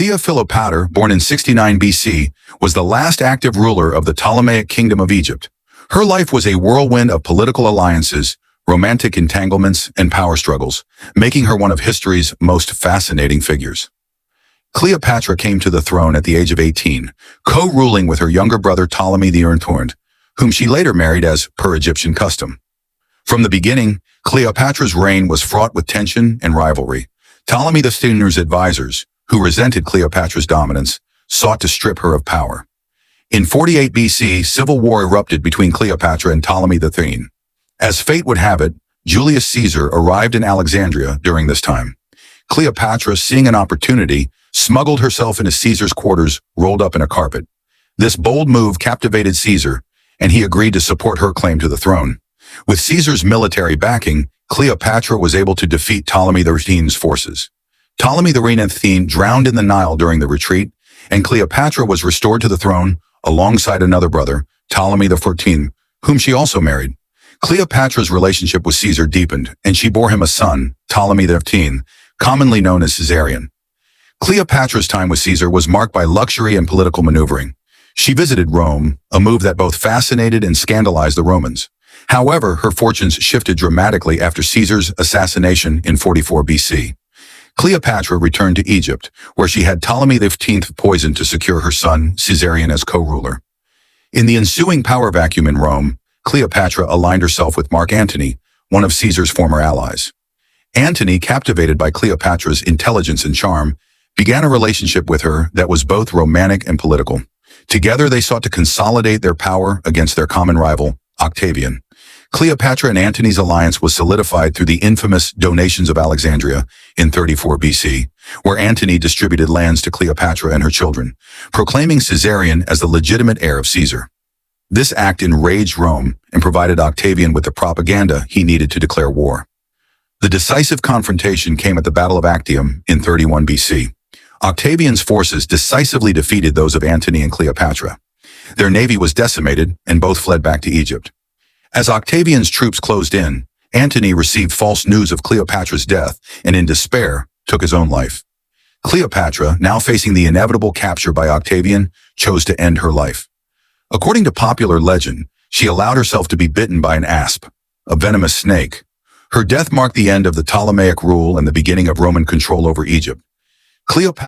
Cleopatra, born in 69 BC, was the last active ruler of the Ptolemaic Kingdom of Egypt. Her life was a whirlwind of political alliances, romantic entanglements, and power struggles, making her one of history's most fascinating figures. Cleopatra came to the throne at the age of 18, co-ruling with her younger brother Ptolemy the Earthborn, whom she later married as per Egyptian custom. From the beginning, Cleopatra's reign was fraught with tension and rivalry. Ptolemy the Sooner's advisors, who resented Cleopatra's dominance, sought to strip her of power. In 48 BC, civil war erupted between Cleopatra and Ptolemy the Third. As fate would have it, Julius Caesar arrived in Alexandria during this time. Cleopatra, seeing an opportunity, smuggled herself into Caesar's quarters, rolled up in a carpet. This bold move captivated Caesar, and he agreed to support her claim to the throne. With Caesar's military backing, Cleopatra was able to defeat Ptolemy the Third's forces. Ptolemy the Third drowned in the Nile during the retreat, and Cleopatra was restored to the throne alongside another brother, Ptolemy the XIV, whom she also married. Cleopatra's relationship with Caesar deepened, and she bore him a son, Ptolemy the XV, commonly known as Caesarion. Cleopatra's time with Caesar was marked by luxury and political maneuvering. She visited Rome, a move that both fascinated and scandalized the Romans. However, her fortunes shifted dramatically after Caesar's assassination in 44 BC. Cleopatra returned to Egypt, where she had Ptolemy the XV poisoned to secure her son, Caesarion, as co-ruler. In the ensuing power vacuum in Rome, Cleopatra aligned herself with Mark Antony, one of Caesar's former allies. Antony, captivated by Cleopatra's intelligence and charm, began a relationship with her that was both romantic and political. Together, they sought to consolidate their power against their common rival, Octavian. Cleopatra and Antony's alliance was solidified through the infamous Donations of Alexandria in 34 BC, where Antony distributed lands to Cleopatra and her children, proclaiming Caesarion as the legitimate heir of Caesar. This act enraged Rome and provided Octavian with the propaganda he needed to declare war. The decisive confrontation came at the Battle of Actium in 31 BC. Octavian's forces decisively defeated those of Antony and Cleopatra. Their navy was decimated, and both fled back to Egypt. As Octavian's troops closed in, Antony received false news of Cleopatra's death and, in despair, took his own life. Cleopatra, now facing the inevitable capture by Octavian, chose to end her life. According to popular legend, she allowed herself to be bitten by an asp, a venomous snake. Her death marked the end of the Ptolemaic rule and the beginning of Roman control over Egypt. Cleopatra